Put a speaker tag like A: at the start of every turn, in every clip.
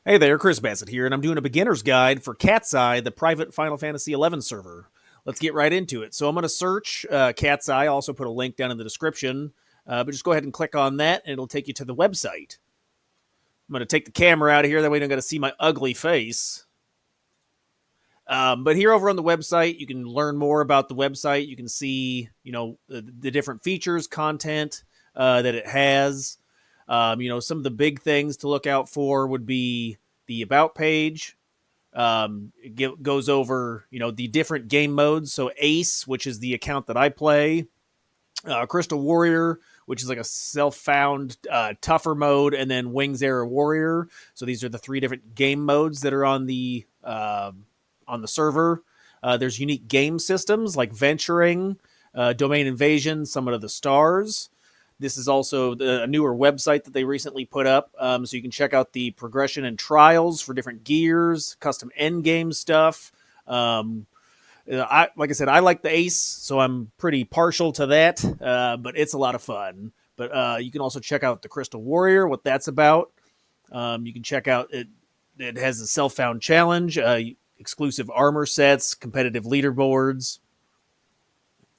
A: Hey there, Chris Bassett here, and I'm doing a beginner's guide for CatseyeXI, the private Final Fantasy XI server. Let's get right into it. So I'm going to search CatseyeXI. I'll also put a link down in the description, but just go ahead and click on that, and it'll take you to the website. I'm going to take the camera out of here, that way you don't got to see my ugly face. But here over on the website, you can learn more about the website. You can see, the different features, content that it has. Some of the big things to look out for would be the about page. It goes over, the different game modes. So Ace, which is the account that I play, Crystal Warrior, which is like a self-found tougher mode, and then Wings Era Warrior. So these are the three different game modes that are on the server. There's unique game systems like venturing, domain invasion, summon of the stars. This is also a newer website that they recently put up, so you can check out the progression and trials for different gears, custom endgame stuff. Like I said, I like the Ace, so I'm pretty partial to that, but it's a lot of fun. But you can also check out the Crystal Warrior, what that's about. You can check out it. It has a self-found challenge, exclusive armor sets, competitive leaderboards.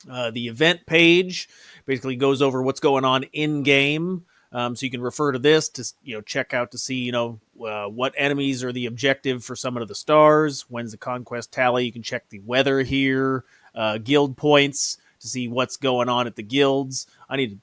A: The event page basically goes over what's going on in game. So you can refer to this to check out to see what enemies are the objective for Summon of the Stars. When's the conquest tally? You can check the weather here, guild points to see what's going on at the guilds.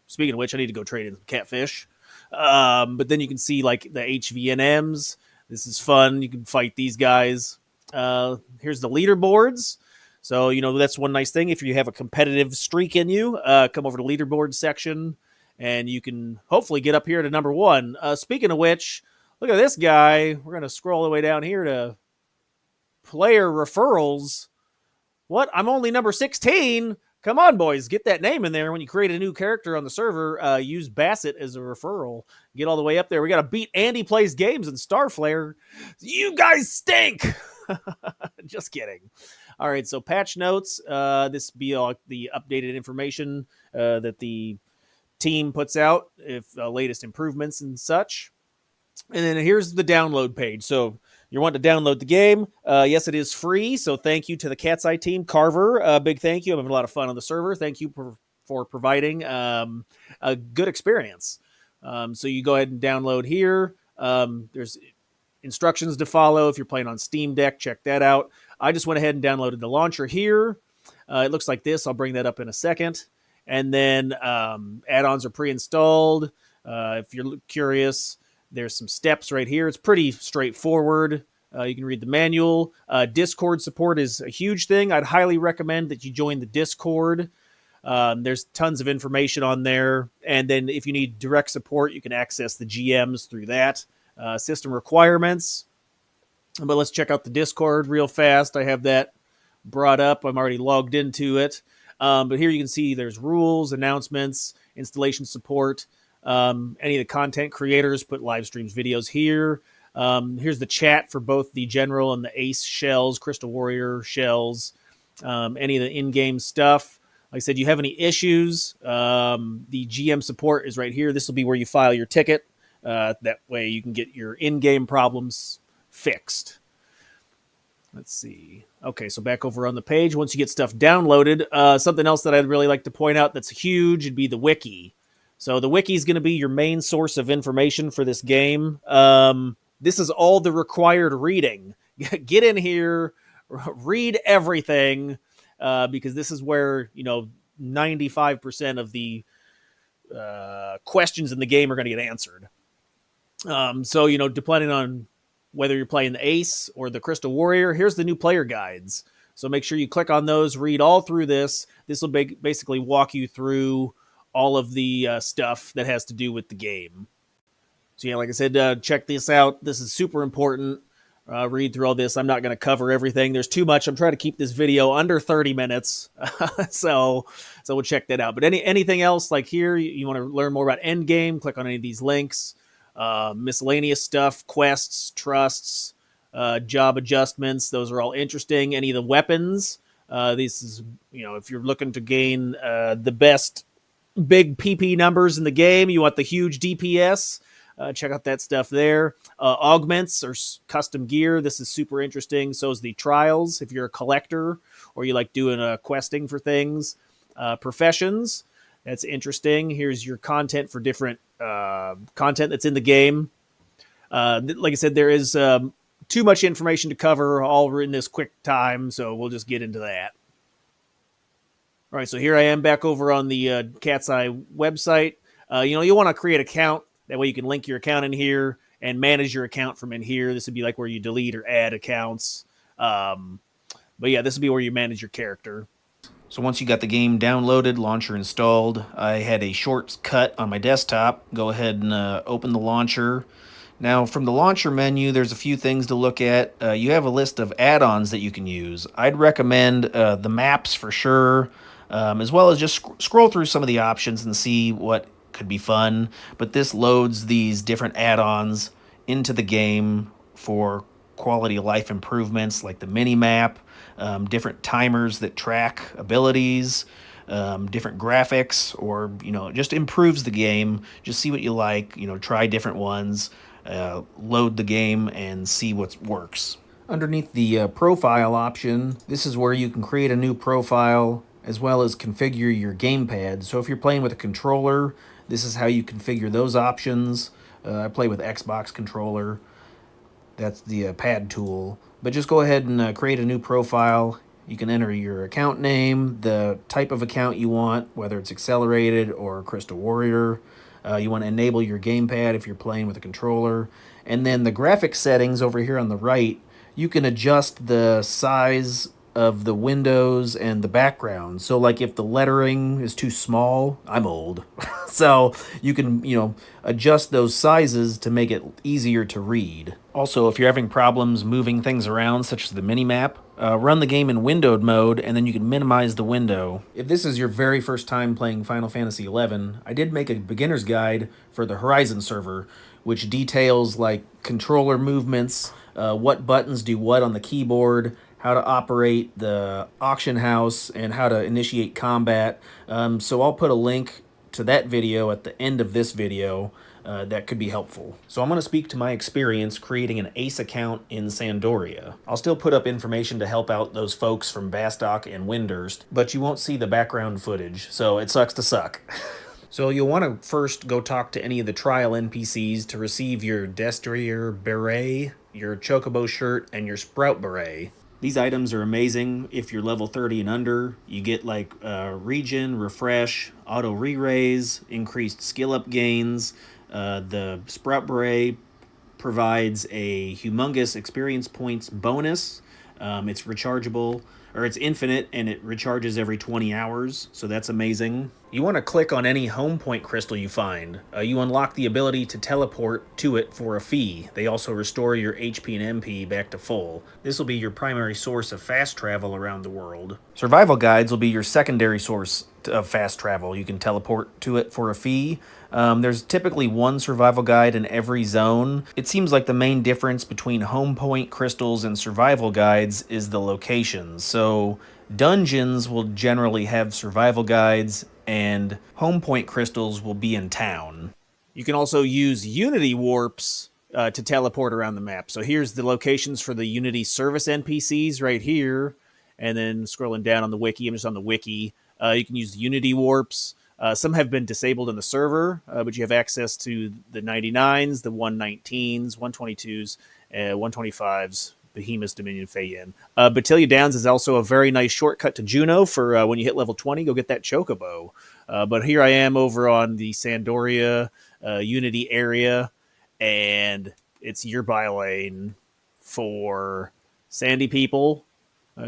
A: Speaking of which, I need to go trade in some catfish. But then you can see like the HVNMs. This is fun. You can fight these guys. Here's the leaderboards. So, that's one nice thing. If you have a competitive streak in you, come over to leaderboard section, and you can hopefully get up here to number one. Speaking of which, look at this guy. We're going to scroll all the way down here to player referrals. What? I'm only number 16? Come on, boys. Get that name in there. When you create a new character on the server, use Bassett as a referral. Get all the way up there. We got to beat Andy Plays Games and Starflare. You guys stink. Just kidding. All right, so patch notes. This be the updated information that the team puts out, if latest improvements and such. And then here's the download page. So you want to download the game. Yes, it is free. So thank you to the CatseyeXI team. Carver, big thank you. I'm having a lot of fun on the server. Thank you for providing a good experience. So you go ahead and download here. There's instructions to follow. If you're playing on Steam Deck, check that out. I just went ahead and downloaded the launcher here. It looks like this. I'll bring that up in a second. And then add-ons are pre-installed. If you're curious, there's some steps right here. It's pretty straightforward. You can read the manual. Discord support is a huge thing. I'd highly recommend that you join the Discord. There's tons of information on there. And then if you need direct support, you can access the GMs through that. System requirements. But let's check out the Discord real fast. I have that brought up. I'm already logged into it. But here you can see there's rules, announcements, installation support. Any of the content creators put live streams videos here. Here's the chat for both the General and the Ace shells, Crystal Warrior shells, any of the in-game stuff. Like I said, you have any issues, the GM support is right here. This will be where you file your ticket. That way you can get your in-game problems fixed. Let's see. Okay, so back over on the page, once you get stuff downloaded, something else that I'd really like to point out that's huge would be the wiki. So the wiki is going to be your main source of information for this game. This is all the required reading. Get in here, read everything, because this is where 95% of the questions in the game are going to get answered. So depending on whether you're playing the Ace or the Crystal Warrior, here's the new player guides. So make sure you click on those, read all through this. This will basically walk you through all of the stuff that has to do with the game. So yeah, like I said, check this out. This is super important. Read through all this. I'm not going to cover everything. There's too much. I'm trying to keep this video under 30 minutes. So we'll check that out. But anything else like here, you want to learn more about Endgame, click on any of these links. Miscellaneous stuff, quests, trusts, job adjustments. Those are all interesting. Any of the weapons. This is, if you're looking to gain the best big PP numbers in the game, you want the huge DPS. Check out that stuff there. Augments or custom gear. This is super interesting. So is the trials if you're a collector or you like doing questing for things. Professions. That's interesting. Here's your content for different content that's in the game. Like I said, there is too much information to cover all in this quick time, so we'll just get into that. All right, so here I am back over on the CatseyeXI website. You'll want to create an account. That way you can link your account in here and manage your account from in here. This would be like where you delete or add accounts. But yeah, this would be where you manage your character.
B: So once you got the game downloaded, launcher installed, I had a shortcut on my desktop. Go ahead and open the launcher. Now, from the launcher menu, there's a few things to look at. You have a list of add-ons that you can use. I'd recommend the maps for sure, as well as just scroll through some of the options and see what could be fun. But this loads these different add-ons into the game for quality of life improvements like the mini map, different timers that track abilities, different graphics, or just improves the game. Just see what you like, try different ones, load the game and see what works. Underneath the profile option, this is where you can create a new profile as well as configure your gamepad. So if you're playing with a controller, this is how you configure those options. I play with Xbox controller. That's the pad tool. But just go ahead and create a new profile. You can enter your account name, the type of account you want, whether it's accelerated or Crystal Warrior. You want to enable your gamepad if you're playing with a controller. And then the graphics settings over here on the right, you can adjust the size of the windows and the background. So like if the lettering is too small, I'm old. So you can, adjust those sizes to make it easier to read. Also, if you're having problems moving things around, such as the minimap, run the game in windowed mode, and then you can minimize the window. If this is your very first time playing Final Fantasy XI, I did make a beginner's guide for the Horizon server, which details like controller movements, what buttons do what on the keyboard, how to operate the auction house, and how to initiate combat. So I'll put a link to that video at the end of this video. That could be helpful. So I'm going to speak to my experience creating an Ace account in Sandoria. I'll still put up information to help out those folks from Bastock and Windurst, but you won't see the background footage, so it sucks to suck. So you'll want to first go talk to any of the trial NPCs to receive your Destrier Beret, your Chocobo shirt, and your Sprout Beret. These items are amazing if you're level 30 and under. You get like regen, refresh, auto re-raise, increased skill up gains. The Sprout Beret provides a humongous experience points bonus. It's rechargeable, or it's infinite, and it recharges every 20 hours, so that's amazing. You want to click on any home point crystal you find. You unlock the ability to teleport to it for a fee. They also restore your HP and MP back to full. This will be your primary source of fast travel around the world. Survival guides will be your secondary source of fast travel. You can teleport to it for a fee. There's typically one survival guide in every zone. It seems like the main difference between home point crystals and survival guides is the locations. So dungeons will generally have survival guides, and home point crystals will be in town.
A: You can also use Unity warps to teleport around the map. So here's the locations for the Unity service NPCs right here. And then scrolling down on the wiki, I'm just on the wiki. You can use Unity warps. Some have been disabled in the server, but you have access to the 99s, the 119s, 122s, 125s, Behemoth's Dominion Feyen. Batilia Downs is also a very nice shortcut to Jeuno for when you hit level 20, go get that Chocobo. But here I am over on the Sandoria Unity area, and it's your buy lane for Sandy people.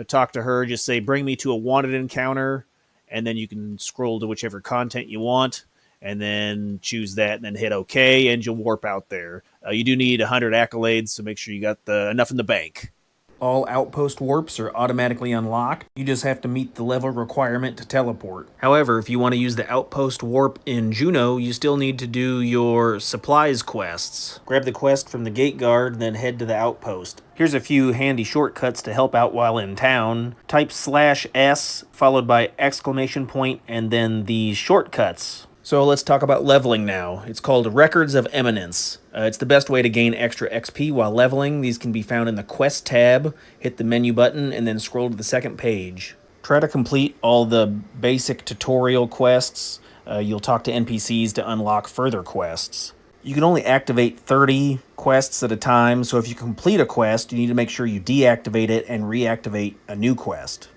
A: Talk to her, just say, bring me to a wanted encounter, and then you can scroll to whichever content you want, and then choose that, and then hit OK, and you'll warp out there. You do need 100 accolades, so make sure you got enough in the bank.
B: All outpost warps are automatically unlocked. You just have to meet the level requirement to teleport. However, if you want to use the outpost warp in Jeuno, you still need to do your supplies quests. Grab the quest from the gate guard, then head to the outpost. Here's a few handy shortcuts to help out while in town. Type /S followed by exclamation point and then the shortcuts. So let's talk about leveling now. It's called Records of Eminence. It's the best way to gain extra XP while leveling. These can be found in the Quest tab. Hit the menu button and then scroll to the second page. Try to complete all the basic tutorial quests. You'll talk to NPCs to unlock further quests. You can only activate 30 quests at a time, so if you complete a quest, you need to make sure you deactivate it and reactivate a new quest.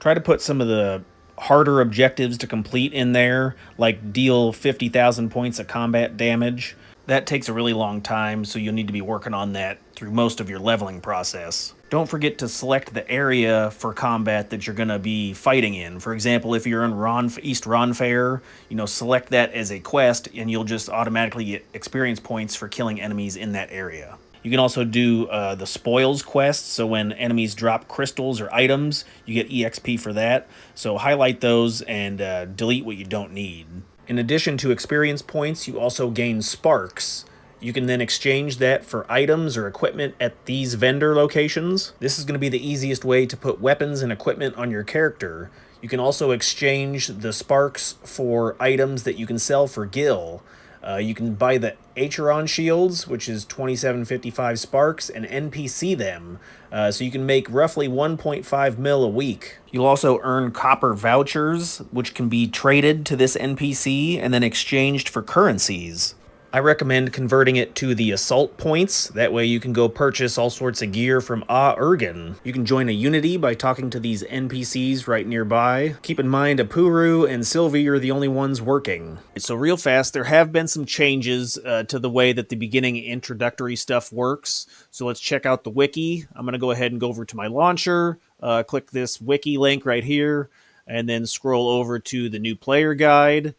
B: Try to put some of the harder objectives to complete in there, like deal 50,000 points of combat damage. That takes a really long time, so you'll need to be working on that through most of your leveling process. Don't forget to select the area for combat that you're going to be fighting in. For example, if you're in East Ronfair, select that as a quest, and you'll just automatically get experience points for killing enemies in that area. You can also do the spoils quest, so when enemies drop crystals or items, you get EXP for that. So highlight those and delete what you don't need. In addition to experience points, you also gain sparks. You can then exchange that for items or equipment at these vendor locations. This is going to be the easiest way to put weapons and equipment on your character. You can also exchange the sparks for items that you can sell for gil. You can buy the Acheron shields, which is 2755 sparks, and NPC them. So you can make roughly 1.5 mil a week. You'll also earn copper vouchers, which can be traded to this NPC and then exchanged for currencies. I recommend converting it to the assault points. That way you can go purchase all sorts of gear from Urgan. You can join a unity by talking to these NPCs right nearby. Keep in mind, Apuru and Sylvie are the only ones working. So real fast, there have been some changes to the way that the beginning introductory stuff works. So let's check out the wiki. I'm going to go ahead and go over to my launcher, click this wiki link right here, and then scroll over to the new player guide.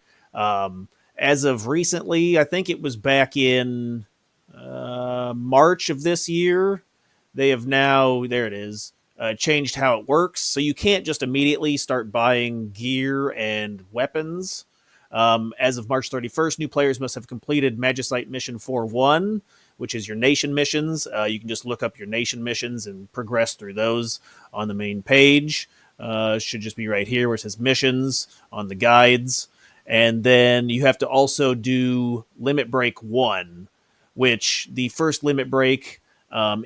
B: As of recently, I think it was back in March of this year, they have now, there it is, changed how it works. So you can't just immediately start buying gear and weapons. As of March 31st, new players must have completed Magicite Mission 4-1, which is your nation missions. You can just look up your nation missions and progress through those on the main page. Should just be right here where it says missions on the guides. And then you have to also do Limit Break 1, which the first Limit Break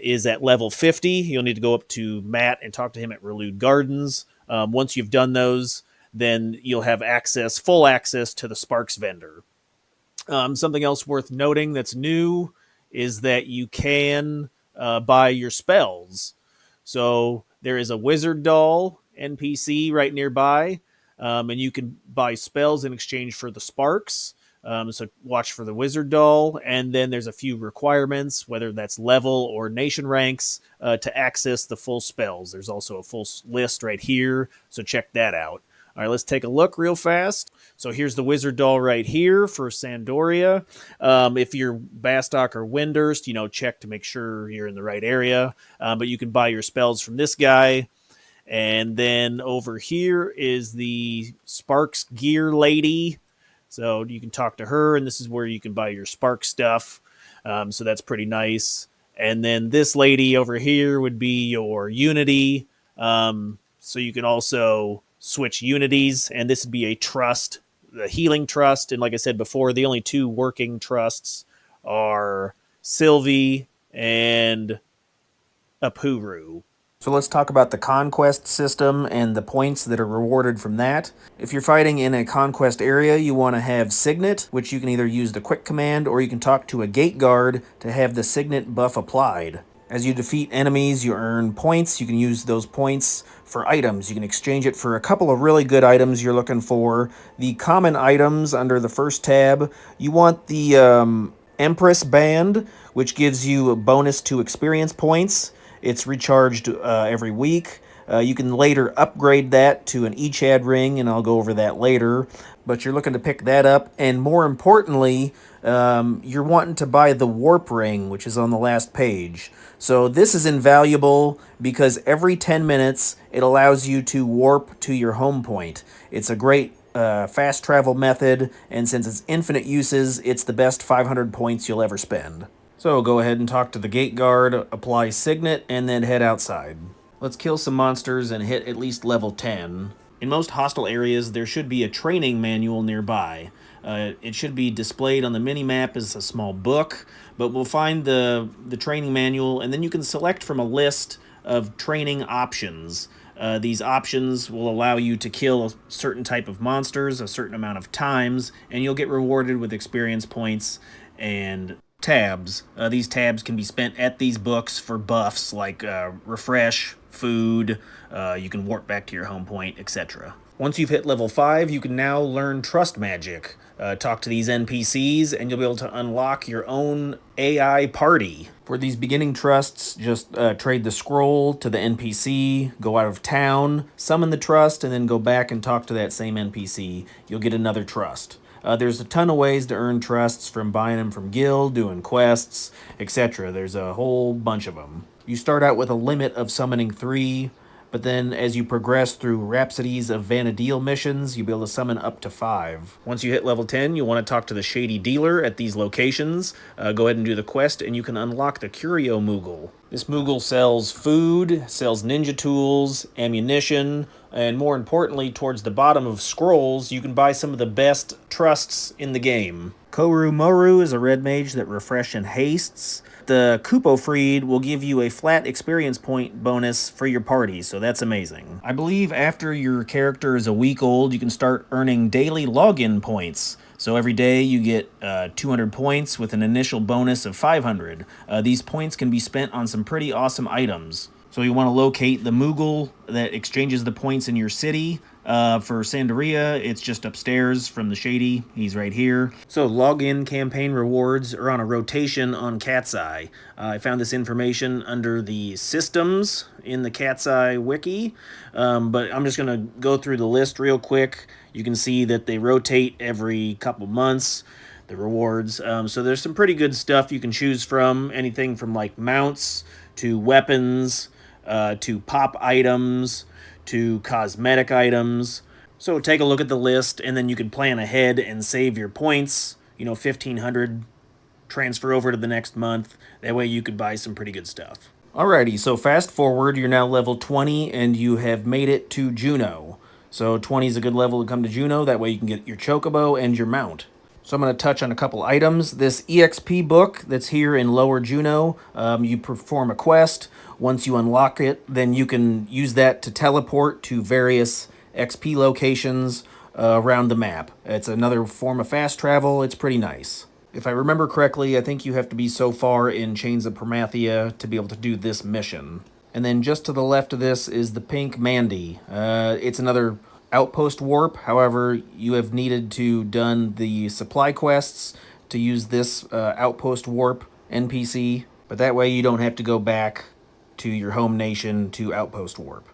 B: is at level 50. You'll need to go up to Matt and talk to him at Relude Gardens. Once you've done those, then you'll have full access to the Sparks vendor. Something else worth noting that's new is that you can buy your spells. So there is a Wizard Doll NPC right nearby. And you can buy spells in exchange for the sparks. So watch for the wizard doll. And then there's a few requirements, whether that's level or nation ranks, to access the full spells. There's also a full list right here. So check that out. All right, let's take a look real fast. So here's the wizard doll right here for Sandoria. If you're Bastok or Windurst, check to make sure you're in the right area. But you can buy your spells from this guy. And then over here is the Sparks Gear Lady. So you can talk to her, and this is where you can buy your Spark stuff. So that's pretty nice. And then this lady over here would be your Unity. So you can also switch Unities, and this would be a trust, the Healing Trust. And like I said before, the only two working trusts are Sylvie and Apuru. So let's talk about the Conquest system and the points that are rewarded from that. If you're fighting in a Conquest area, you want to have Signet, which you can either use the quick command or you can talk to a gate guard to have the Signet buff applied. As you defeat enemies, you earn points. You can use those points for items. You can exchange it for a couple of really good items you're looking for. The common items under the first tab, you want the Empress Band, which gives you a bonus to experience points. It's recharged every week. You can later upgrade that to an Echad ring, and I'll go over that later. But you're looking to pick that up, and more importantly, you're wanting to buy the Warp Ring, which is on the last page. So this is invaluable because every 10 minutes, it allows you to warp to your home point. It's a great fast travel method, and since it's infinite uses, it's the best 500 points you'll ever spend. So go ahead and talk to the gate guard, apply Signet, and then head outside. Let's kill some monsters and hit at least level 10. In most hostile areas, there should be a training manual nearby. It should be displayed on the mini map as a small book, but we'll find the training manual, and then you can select from a list of training options. These options will allow you to kill a certain type of monsters a certain amount of times, and you'll get rewarded with experience points and tabs. These tabs can be spent at these books for buffs like refresh, food, you can warp back to your home point, etc. Once you've hit level 5, you can now learn trust magic. Talk to these NPCs, and you'll be able to unlock your own AI party. For these beginning trusts, just trade the scroll to the NPC, go out of town, summon the trust, and then go back and talk to that same NPC. You'll get another trust. There's a ton of ways to earn trusts, from buying them from guild, doing quests, etc. There's a whole bunch of them. You start out with a limit of summoning 3, but then as you progress through Rhapsodies of Vanadil missions, you'll be able to summon up to 5. Once you hit level 10, you'll want to talk to the Shady Dealer at these locations. Go ahead and do the quest, and you can unlock the Curio Moogle. This Moogle sells food, sells ninja tools, ammunition, and more importantly, towards the bottom of scrolls, you can buy some of the best trusts in the game. Koru Moru is a red mage that refresh and hastes. The Kupo Freed will give you a flat experience point bonus for your party, so that's amazing. I believe after your character is a week old, you can start earning daily login points. So every day you get 200 points with an initial bonus of 500. These points can be spent on some pretty awesome items. So you want to locate the Moogle that exchanges the points in your city. For Sandaria, it's just upstairs from the Shady. He's right here. So login campaign rewards are on a rotation on CatseyeXI. I found this information under the systems in the CatseyeXI wiki, but I'm just going to go through the list real quick. You can see that they rotate every couple months, the rewards. So there's some pretty good stuff you can choose from. Anything from like mounts to weapons to pop items to cosmetic items. So take a look at the list, and then you can plan ahead and save your points. 1,500, transfer over to the next month. That way you could buy some pretty good stuff. Alrighty, so fast forward, you're now level 20, and you have made it to Jeuno. So 20 is a good level to come to Jeuno. That way you can get your chocobo and your mount. So I'm going to touch on a couple items. This EXP book that's here in Lower Jeuno, you perform a quest. Once you unlock it, then you can use that to teleport to various XP locations around the map. It's another form of fast travel. It's pretty nice. If I remember correctly, I think you have to be so far in Chains of Promathia to be able to do this mission. And then just to the left of this is the Pink Mandy. It's another outpost warp. However, you have needed to done the supply quests to use this outpost warp NPC, but that way you don't have to go back to your home nation to outpost warp.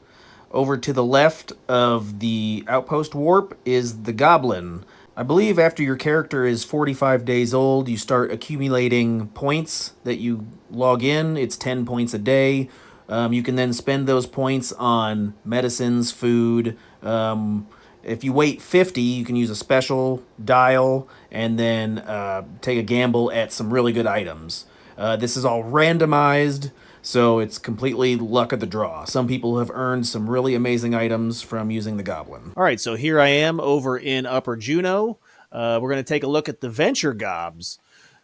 B: Over to the left of the outpost warp is the Goblin. I believe after your character is 45 days old, you start accumulating points that you log in. It's 10 points a day. You can then spend those points on medicines, food. If you wait 50, you can use a special dial and then take a gamble at some really good items. This is all randomized, so it's completely luck of the draw. Some people have earned some really amazing items from using the Goblin.
A: All right, so here I am over in Upper Jeuno. We're going to take a look at the Venture Gobs.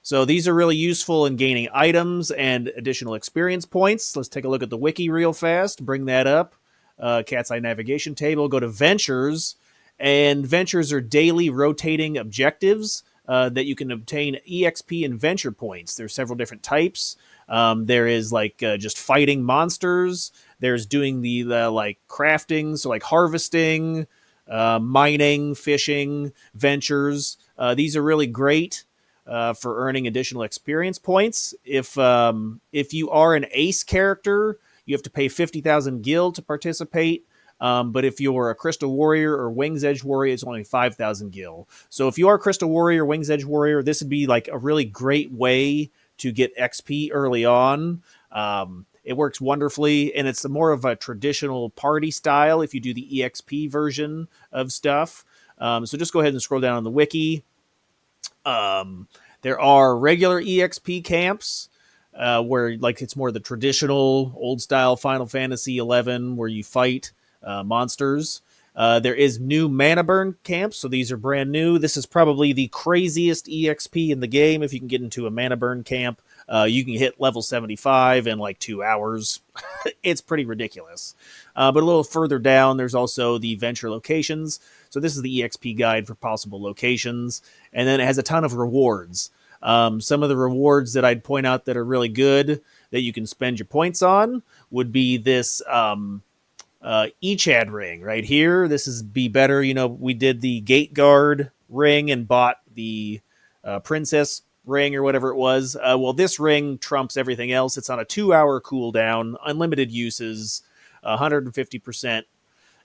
A: So these are really useful in gaining items and additional experience points. Let's take a look at the wiki real fast. Bring that up. Cat's Eye navigation table. Go to Ventures. And Ventures are daily rotating objectives that you can obtain EXP and Venture points. There's several different types. There is like just fighting monsters. There's doing the like crafting, so like harvesting, mining, fishing, ventures. These are really great for earning additional experience points. If you are an ace character, you have to pay 50,000 gil to participate. But if you're a Crystal Warrior or Wings Edge Warrior, it's only 5,000 gil. So if you are Crystal Warrior, Wings Edge Warrior, this would be like a really great way to get XP early on. It works wonderfully, and it's more of a traditional party style if you do the EXP version of stuff. So just go ahead and scroll down on the wiki. There are regular EXP camps where like it's more the traditional old style Final Fantasy 11 where you fight monsters. There is new mana burn camps, so these are brand new. This is probably the craziest EXP in the game. If you can get into a mana burn camp, you can hit level 75 in like 2 hours. It's pretty ridiculous. But a little further down, there's also the venture locations. So this is the EXP guide for possible locations. And then it has a ton of rewards. Some of the rewards that I'd point out that are really good that you can spend your points on would be this Echad ring right here. This is Be Better. You know, we did the Gate Guard ring and bought the Princess ring or whatever it was. Well, this ring trumps everything else. It's on a 2-hour cooldown, unlimited uses, 150%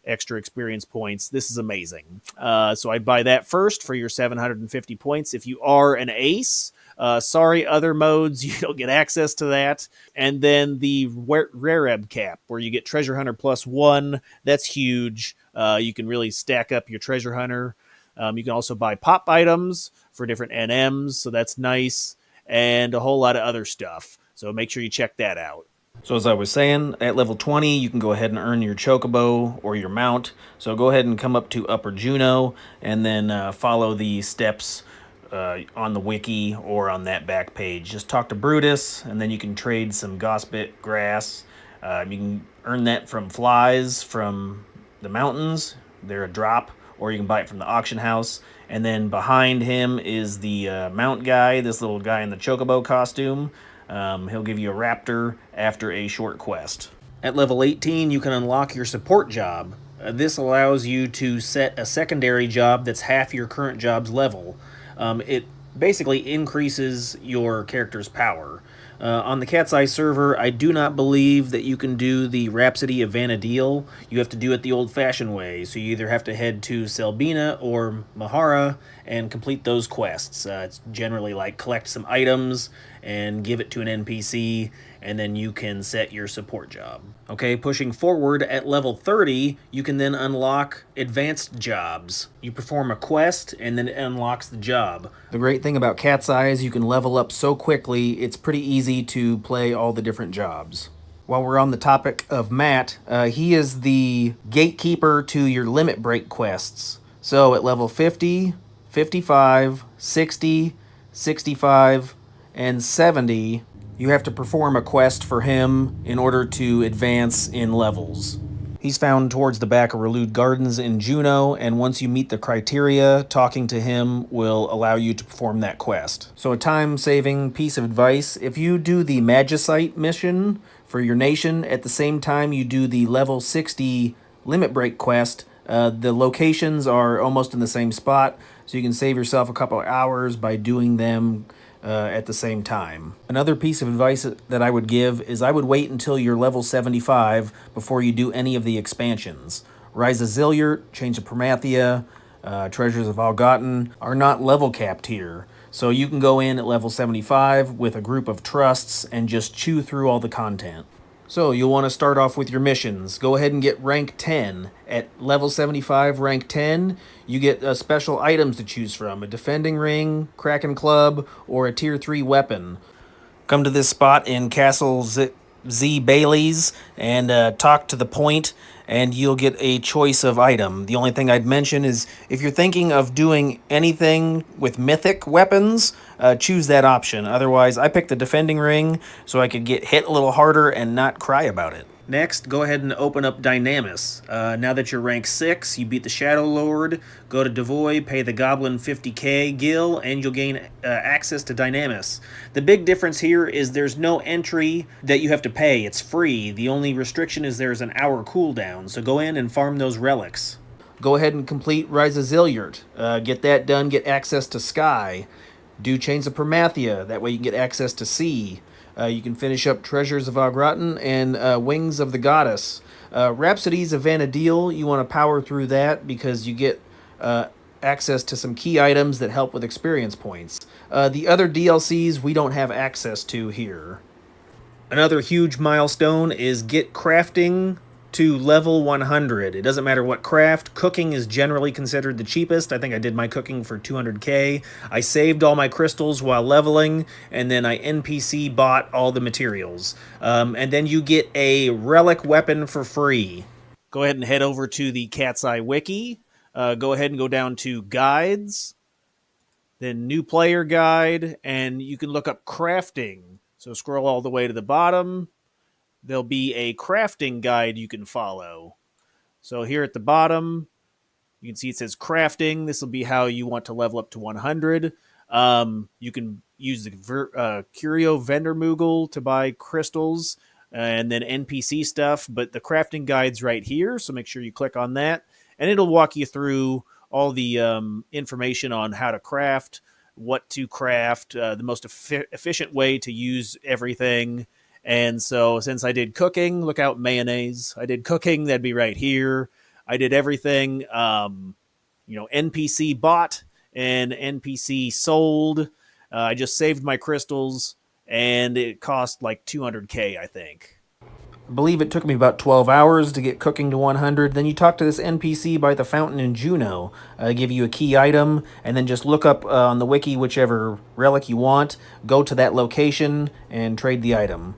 A: extra experience points. This is amazing. So I'd buy that first for your 750 points. If you are an ace, sorry, other modes, you don't get access to that. And then the Rareb cap, where you get Treasure Hunter +1. That's huge. You can really stack up your Treasure Hunter. You can also buy pop items for different NMs, so that's nice. And a whole lot of other stuff. So make sure you check that out.
B: So as I was saying, at level 20, you can go ahead and earn your chocobo or your mount. So go ahead and come up to Upper Jeuno and then follow the steps on the wiki or on that back page. Just talk to Brutus, and then you can trade some Gossbit grass. You can earn that from flies from the mountains. They're a drop, or you can buy it from the auction house. And then behind him is the mount guy, this little guy in the chocobo costume. He'll give you a raptor after a short quest. At level 18, you can unlock your support job. This allows you to set a secondary job that's half your current job's level. It basically increases your character's power. On the CatseyeXI server, I do not believe that you can do the Rhapsody of Vana'diel. You have to do it the old-fashioned way, so you either have to head to Selbina or Mahara and complete those quests. It's generally like collect some items and give it to an NPC, and then you can set your support job. Okay, pushing forward at level 30, you can then unlock advanced jobs. You perform a quest, and then it unlocks the job. The great thing about CatseyeXI is you can level up so quickly, it's pretty easy to play all the different jobs. While we're on the topic of Matt, he is the gatekeeper to your limit break quests. So at level 50, 55, 60, 65, and 70, you have to perform a quest for him in order to advance in levels. He's found towards the back of Relude Gardens in Jeuno, and once you meet the criteria, talking to him will allow you to perform that quest. So a time-saving piece of advice, if you do the Magicite mission for your nation at the same time you do the level 60 limit break quest, the locations are almost in the same spot, so you can save yourself a couple of hours by doing them at the same time. Another piece of advice that I would give is I would wait until you're level 75 before you do any of the expansions. Rise of Zilliart, Change of Promathia, Treasures of Algotten are not level capped here. So you can go in at level 75 with a group of trusts and just chew through all the content. So you'll want to start off with your missions. Go ahead and get rank 10. At level 75, rank 10, you get special items to choose from. A defending ring, Kraken club, or a tier 3 weapon. Come to this spot in Castle Z Bailey's and talk to the point, and you'll get a choice of item. The only thing I'd mention is if you're thinking of doing anything with mythic weapons, choose that option. Otherwise, I picked the defending ring so I could get hit a little harder and not cry about it. Next, go ahead and open up Dynamis. Now that you're rank 6, you beat the Shadow Lord, go to Devoy, pay the Goblin 50k gil, and you'll gain access to Dynamis. The big difference here is there's no entry that you have to pay. It's free. The only restriction is there's an hour cooldown, so go in and farm those relics. Go ahead and complete Rise of Zilliart. Get that done, get access to Sky. Do Chains of Promathia, that way you can get access to Sea. You can finish up Treasures of Algotten and Wings of the Goddess. Rhapsodies of Vana'diel, you want to power through that because you get access to some key items that help with experience points. The other DLCs we don't have access to here. Another huge milestone is get crafting to level 100. It doesn't matter what craft. Cooking is generally considered the cheapest. I think I did my cooking for 200k. I saved all my crystals while leveling, and then I NPC bought all the materials. And then you get a relic weapon for free.
A: go ahead and head over to the CatseyeXI wiki. Go ahead and go down to guides, then new player guide, and you can look up crafting. So scroll all the way to the bottom. There'll be a crafting guide you can follow. So here at the bottom, you can see it says crafting. This will be how you want to level up to 100. You can use the Curio Vendor Moogle to buy crystals and then NPC stuff, but the crafting guide's right here, so make sure you click on that, and it'll walk you through all the information on how to craft, what to craft, the most efficient way to use everything. And so, since I did cooking, look out mayonnaise. I did cooking, that'd be right here. I did everything. NPC bought and NPC sold. I just saved my crystals, and it cost like 200K, I think.
B: I believe it took me about 12 hours to get cooking to 100. Then you talk to this NPC by the fountain in Jeuno, give you a key item, and then just look up on the wiki whichever relic you want, go to that location, and trade the item.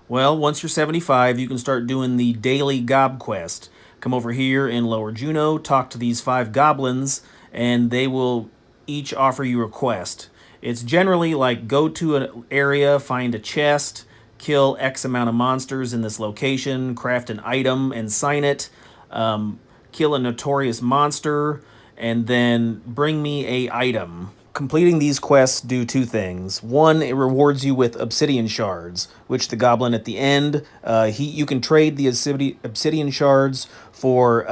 B: Well, once you're 75, you can start doing the daily gob quest. Come over here in Lower Jeuno, talk to these 5 goblins, and they will each offer you a quest. It's generally like go to an area, find a chest, kill X amount of monsters in this location, craft an item and sign it, kill a notorious monster, and then bring me a item. Completing these quests do 2 things. One, it rewards you with obsidian shards, which the goblin at the end, you can trade the obsidian shards for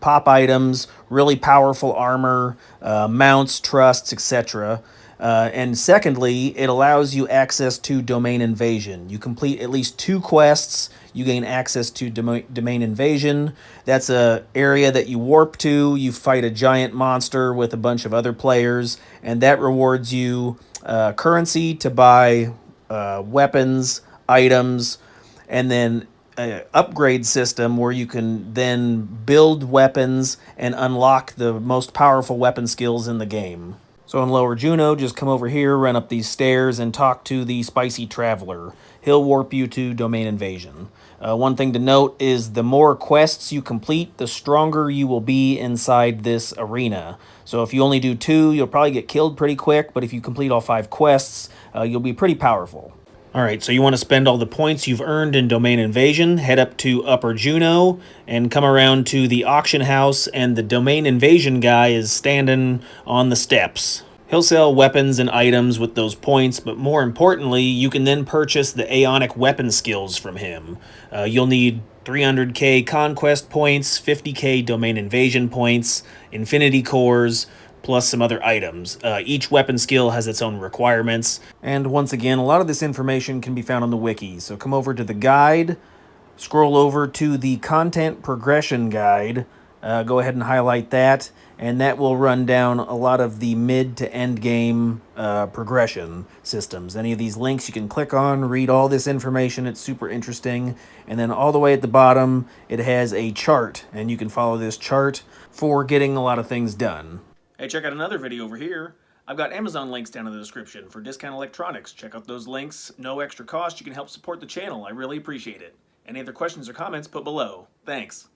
B: pop items, really powerful armor, mounts, trusts, etc. And secondly, it allows you access to domain invasion. You complete at least 2 quests, you gain access to domain invasion. That's a area that you warp to. You fight a giant monster with a bunch of other players, and that rewards you currency to buy weapons, items, and then an upgrade system where you can then build weapons and unlock the most powerful weapon skills in the game. So in Lower Jeuno, just come over here, run up these stairs, and talk to the Spicy Traveler. He'll warp you to Domain Invasion. One thing to note is the more quests you complete, the stronger you will be inside this arena. So if you only do 2, you'll probably get killed pretty quick, but if you complete all 5 quests, you'll be pretty powerful. Alright, so you want to spend all the points you've earned in Domain Invasion, head up to Upper Jeuno, and come around to the auction house, and the Domain Invasion guy is standing on the steps. He'll sell weapons and items with those points, but more importantly, you can then purchase the Aeonic weapon skills from him. You'll need 300k Conquest points, 50k Domain Invasion points, Infinity Cores, plus some other items. Each weapon skill has its own requirements. And once again, a lot of this information can be found on the wiki. So come over to the guide, scroll over to the content progression guide, go ahead and highlight that, and that will run down a lot of the mid to end game progression systems. Any of these links you can click on, read all this information, it's super interesting. And then all the way at the bottom, it has a chart, and you can follow this chart for getting a lot of things done. Hey, check out another video over here. I've got Amazon links down in the description for discount electronics. Check out those links. No extra cost. You can help support the channel. I really appreciate it. Any other questions or comments, put below. Thanks.